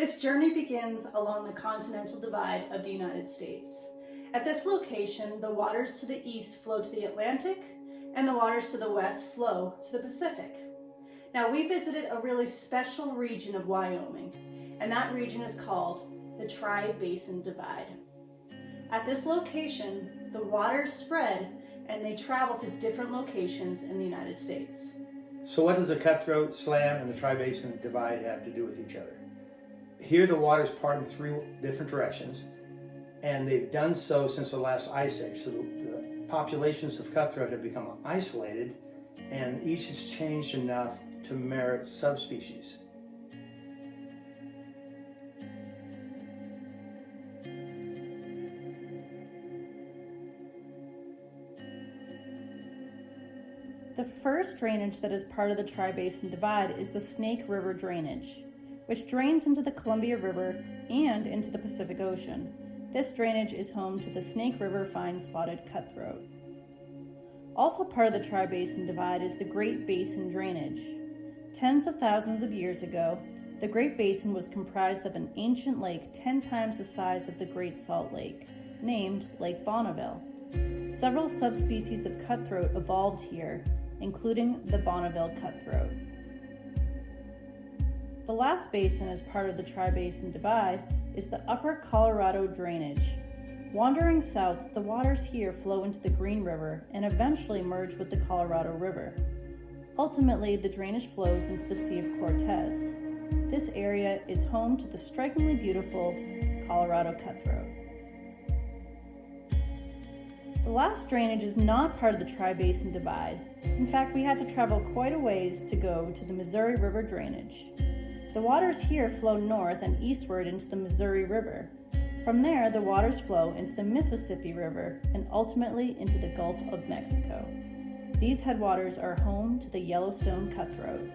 This journey begins along the continental divide of the United States. At this location, the waters to the east flow to the Atlantic, and the waters to the west flow to the Pacific. Now, we visited a really special region of Wyoming, and that region is called the Tri-Basin Divide. At this location, the waters spread and they travel to different locations in the United States. So what does the Cutthroat, Slam, and the Tri-Basin Divide have to do with each other? Here the waters part in three different directions, and they've done so since the last ice age. So the populations of Cutthroat have become isolated, and each has changed enough to merit subspecies. The first drainage that is part of the Tri-Basin Divide is the Snake River drainage, which drains into the Columbia River and into the Pacific Ocean. This drainage is home to the Snake River fine-spotted cutthroat. Also part of the Tri-Basin Divide is the Great Basin drainage. Tens of thousands of years ago, the Great Basin was comprised of an ancient lake 10 times the size of the Great Salt Lake, named Lake Bonneville. Several subspecies of cutthroat evolved here, including the Bonneville cutthroat. The last basin as part of the Tri-Basin Divide is the Upper Colorado drainage. Wandering south, the waters here flow into the Green River and eventually merge with the Colorado River. Ultimately, the drainage flows into the Sea of Cortez. This area is home to the strikingly beautiful Colorado cutthroat. The last drainage is not part of the Tri-Basin Divide. In fact, we had to travel quite a ways to go to the Missouri River drainage. The waters here flow north and eastward into the Missouri River. From there, the waters flow into the Mississippi River and ultimately into the Gulf of Mexico. These headwaters are home to the Yellowstone cutthroat.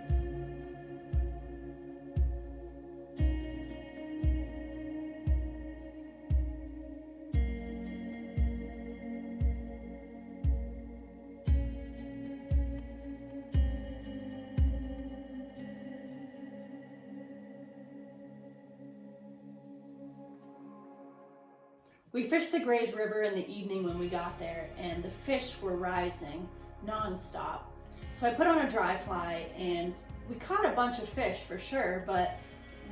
We fished the Grays River in the evening when we got there, and the fish were rising non-stop. So I put on a dry fly and we caught a bunch of fish for sure, but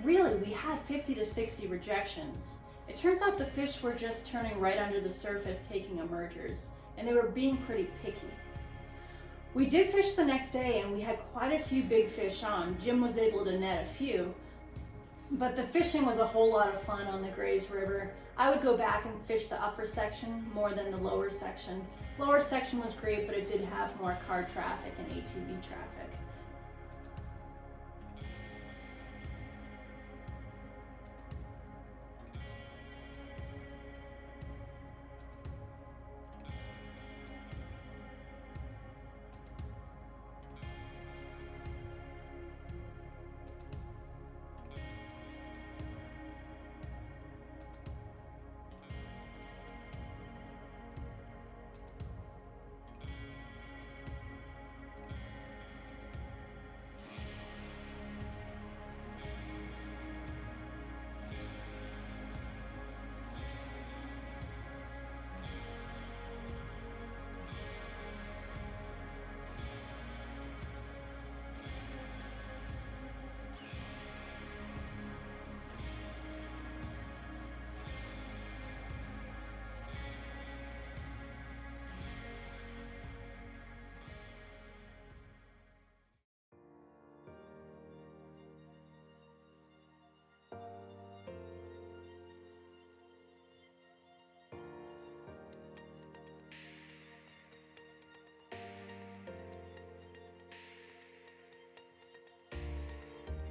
really we had 50 to 60 rejections. It turns out the fish were just turning right under the surface taking emergers, and they were being pretty picky. We did fish the next day and we had quite a few big fish on. Jim was able to net a few, but the fishing was a whole lot of fun on the Grays River. I would go back and fish the upper section more than the lower section. Lower section was great, but it did have more car traffic and ATV traffic.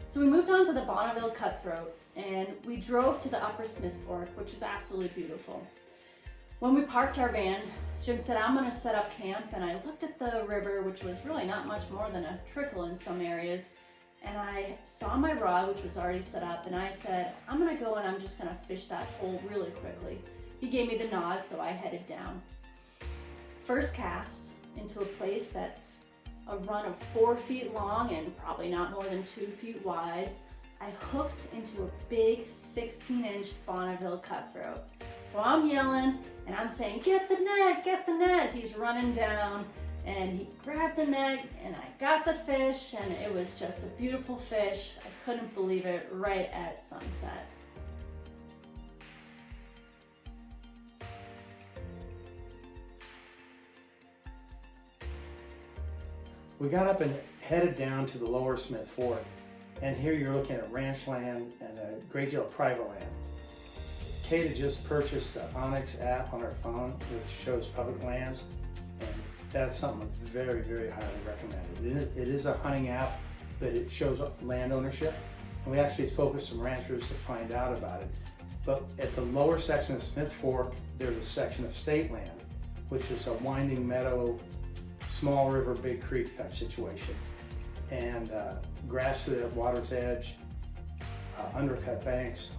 So we moved on to the Bonneville Cutthroat and we drove to the Upper Smith Fork, which is absolutely beautiful. When we parked our van, Jim said, I'm gonna set up camp, and I looked at the river, which was really not much more than a trickle in some areas, and I saw my rod, which was already set up, and I said, I'm gonna go and I'm just gonna fish that hole really quickly. He gave me the nod, so I headed down. First cast into a place that's a run of 4 feet long and probably not more than 2 feet wide. I hooked into a big 16-inch Bonneville cutthroat. So I'm yelling and I'm saying, get the net, get the net. He's running down and he grabbed the net and I got the fish, and it was just a beautiful fish. I couldn't believe it, right at sunset. We got up and headed down to the lower Smith Fork, and here you're looking at ranch land and a great deal of private land. Kate had just purchased the Onyx app on her phone, which shows public lands, and that's something very, very highly recommended. It is a hunting app, but it shows land ownership, and we actually spoke with some ranchers to find out about it. But at the lower section of Smith Fork, there's a section of state land, which is a winding meadow, small river, big creek type situation, and grass to the water's edge, undercut banks.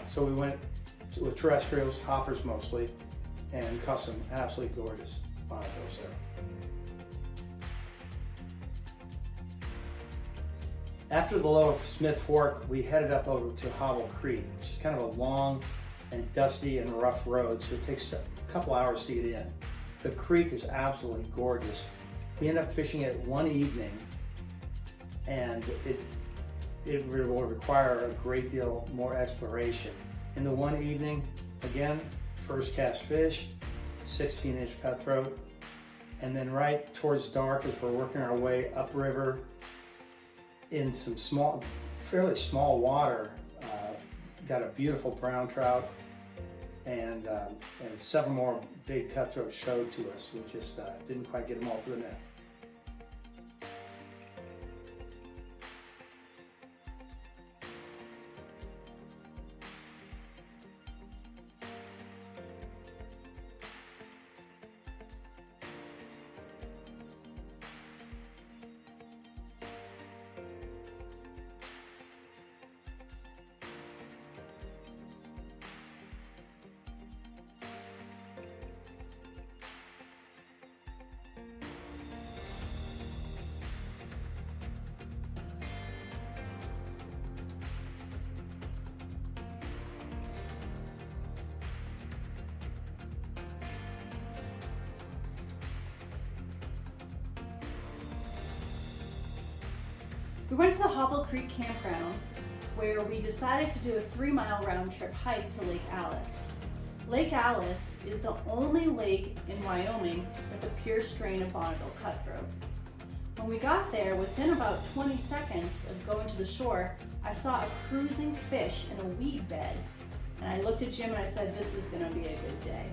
So we went with terrestrials, hoppers mostly, and caught some absolutely gorgeous bonnebills there. After the lower Smith Fork, we headed up over to Hobble Creek, which is kind of a long and dusty and rough road, so it takes a couple hours to get in. The creek is absolutely gorgeous. We ended up fishing it one evening, and it will require a great deal more exploration. In the one evening, again, first cast fish, 16-inch cutthroat, and then right towards dark as we're working our way upriver in some small, fairly small water, got a beautiful brown trout, and several more big cutthroats showed to us. We just didn't quite get them all through the net. We went to the Hobble Creek campground, where we decided to do a 3-mile round trip hike to Lake Alice. Lake Alice is the only lake in Wyoming with a pure strain of Bonneville cutthroat. When we got there, within about 20 seconds of going to the shore, I saw a cruising fish in a weed bed. And I looked at Jim and I said, this is gonna be a good day.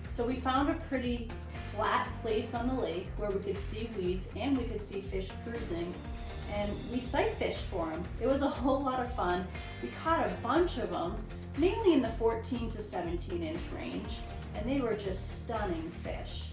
So we found a pretty flat place on the lake where we could see weeds and we could see fish cruising, and we sight fished for them. It was a whole lot of fun. We caught a bunch of them, mainly in the 14 to 17 inch range, and they were just stunning fish.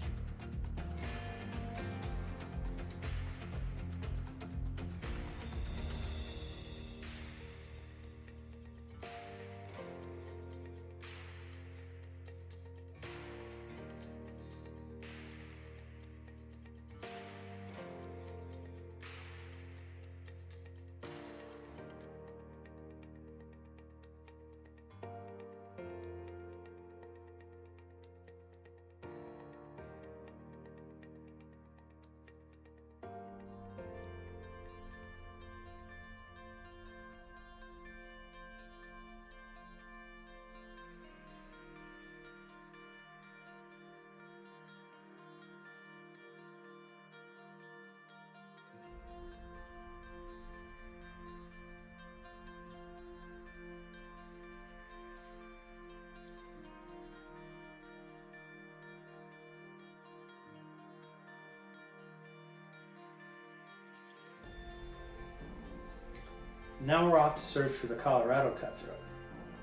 Now we're off to search for the Colorado cutthroat.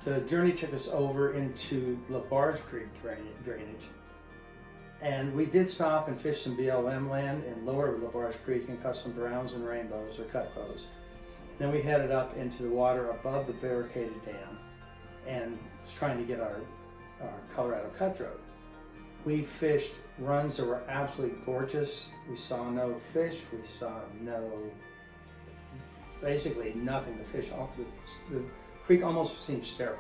The journey took us over into LaBarge Creek drainage, and we did stop and fish some BLM land in lower LaBarge Creek and caught some browns and rainbows or cutbows. Then we headed up into the water above the barricaded dam and was trying to get our Colorado cutthroat. We fished runs that were absolutely gorgeous. We saw no fish, we saw no basically nothing to fish. The creek almost seemed sterile.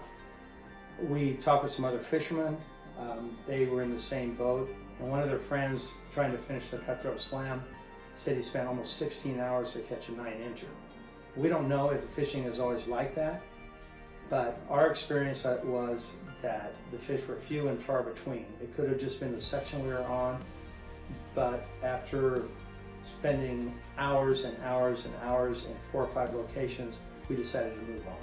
We talked with some other fishermen. They were in the same boat, and one of their friends trying to finish the Cutthroat Slam said he spent almost 16 hours to catch a 9-incher. We don't know if the fishing is always like that, but our experience was that the fish were few and far between. It could have just been the section we were on, but after spending hours and hours and hours in 4 or 5 locations, we decided to move on.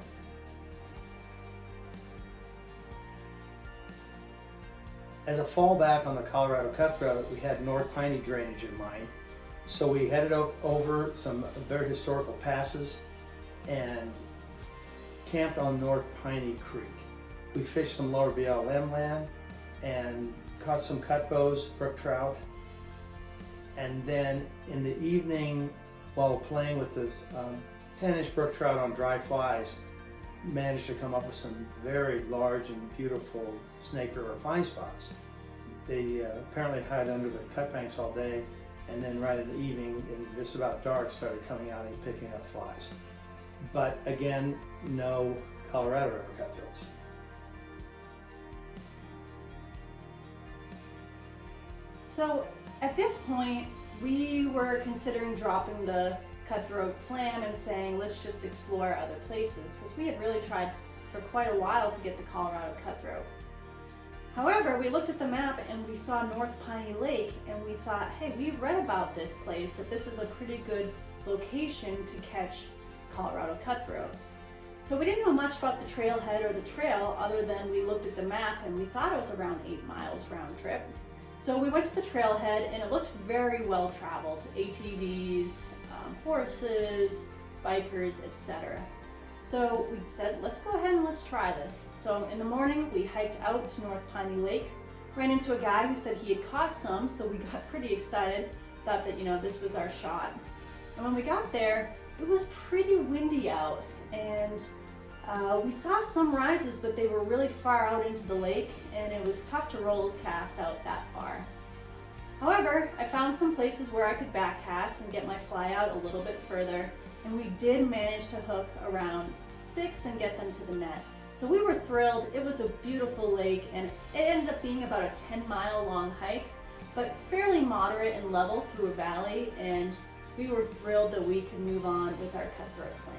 As a fallback on the Colorado Cutthroat, we had North Piney drainage in mind. So we headed over some very historical passes and camped on North Piney Creek. We fished some lower BLM land and caught some cutbows, brook trout. And then in the evening, while playing with this 10-inch brook trout on dry flies, managed to come up with some very large and beautiful snake river fine spots. They apparently hide under the cut banks all day, and then right in the evening, just about dark, started coming out and picking up flies. But again, no Colorado River cutthroats. So at this point, we were considering dropping the Cutthroat Slam and saying, let's just explore other places, because we had really tried for quite a while to get the Colorado Cutthroat. However, we looked at the map and we saw North Piney Lake, and we thought, hey, we've read about this place, that this is a pretty good location to catch Colorado Cutthroat. So we didn't know much about the trailhead or the trail, other than we looked at the map and we thought it was around 8 miles round trip. So we went to the trailhead and it looked very well traveled. ATVs, horses, bikers, etc. So we said, let's go ahead and let's try this. So in the morning, we hiked out to North Piney Lake, ran into a guy who said he had caught some, so we got pretty excited, thought that, this was our shot. And when we got there, it was pretty windy out, and we saw some rises, but they were really far out into the lake, and it was tough to roll cast out that far. However, I found some places where I could back cast and get my fly out a little bit further, and we did manage to hook around 6 and get them to the net. So we were thrilled. It was a beautiful lake, and it ended up being about a 10-mile long hike, but fairly moderate and level through a valley, and we were thrilled that we could move on with our Cutthroat Slam.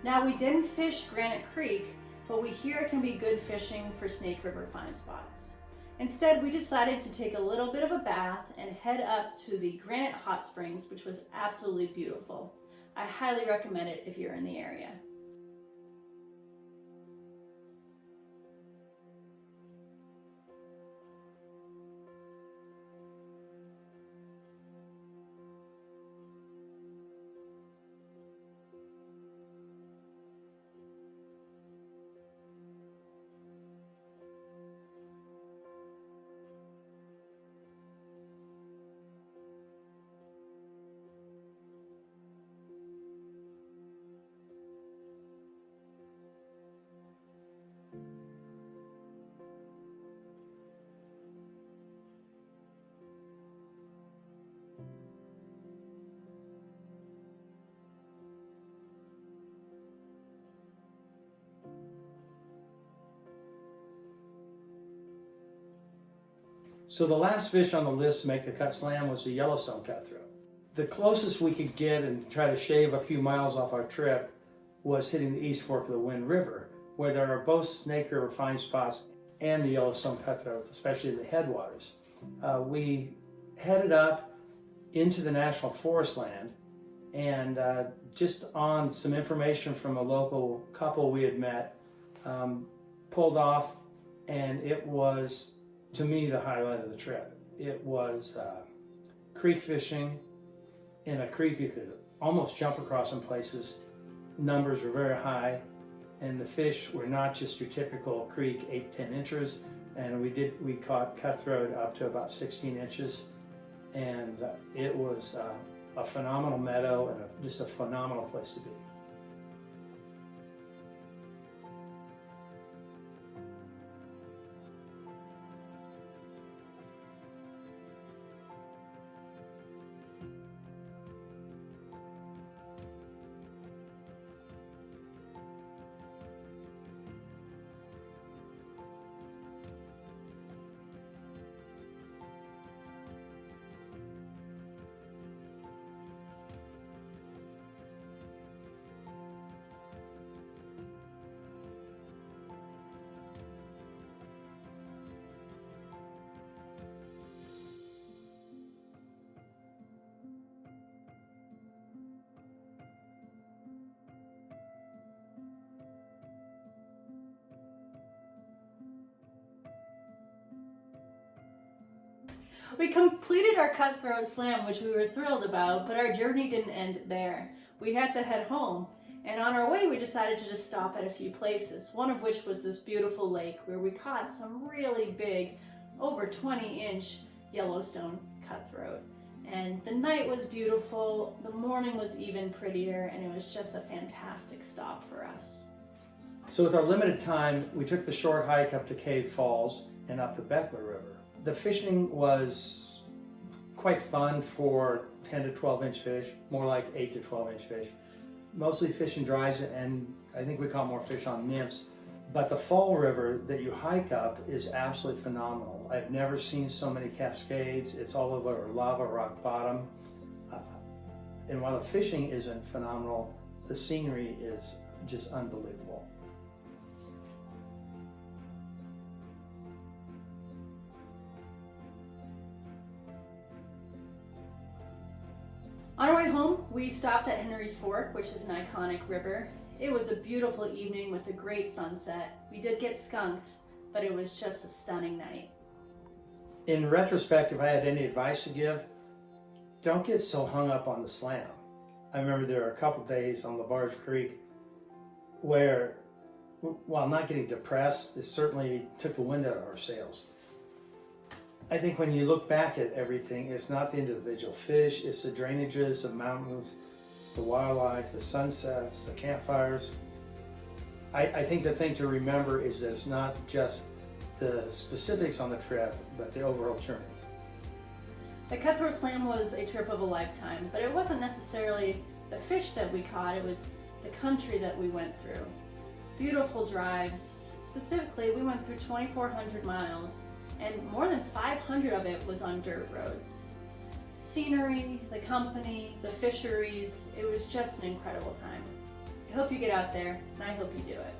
Now, we didn't fish Granite Creek, but we hear it can be good fishing for Snake River fine spots. Instead, we decided to take a little bit of a bath and head up to the Granite Hot Springs, which was absolutely beautiful. I highly recommend it if you're in the area. So the last fish on the list to make the cut slam was the Yellowstone cutthroat. The closest we could get and try to shave a few miles off our trip was hitting the East Fork of the Wind River, where there are both Snake River fine spots and the Yellowstone cutthroat, especially the headwaters. We headed up into the National Forest land, and just on some information from a local couple we had met, pulled off, and it was, to me, the highlight of the trip. It was creek fishing in a creek you could almost jump across in places. Numbers were very high, and the fish were not just your typical creek 8-10 inches, and we caught cutthroat up to about 16 inches, and it was a phenomenal meadow and just a phenomenal place to be. We completed our Cutthroat slam, which we were thrilled about, but our journey didn't end there. We had to head home, and on our way we decided to just stop at a few places, one of which was this beautiful lake where we caught some really big, over 20-inch Yellowstone cutthroat. And the night was beautiful, the morning was even prettier, and it was just a fantastic stop for us. So with our limited time, we took the short hike up to Cave Falls and up the Beckler River. The fishing was quite fun for 10 to 12 inch fish, more like 8 to 12 inch fish. Mostly fish and dries, and I think we caught more fish on nymphs. But the Fall River that you hike up is absolutely phenomenal. I've never seen so many cascades. It's all over lava rock bottom. And while the fishing isn't phenomenal, the scenery is just unbelievable. On our way home, we stopped at Henry's Fork, which is an iconic river. It was a beautiful evening with a great sunset. We did get skunked, but it was just a stunning night. In retrospect, if I had any advice to give, don't get so hung up on the slam. I remember there were a couple days on LaBarge Creek where, while not getting depressed, it certainly took the wind out of our sails. I think when you look back at everything, it's not the individual fish, it's the drainages, the mountains, the wildlife, the sunsets, the campfires. I think the thing to remember is that it's not just the specifics on the trip, but the overall journey. The Cutthroat Slam was a trip of a lifetime, but it wasn't necessarily the fish that we caught, it was the country that we went through. Beautiful drives. Specifically, we went through 2,400 miles, and more than 500 of it was on dirt roads. Scenery, the company, the fisheries, it was just an incredible time. I hope you get out there, and I hope you do it.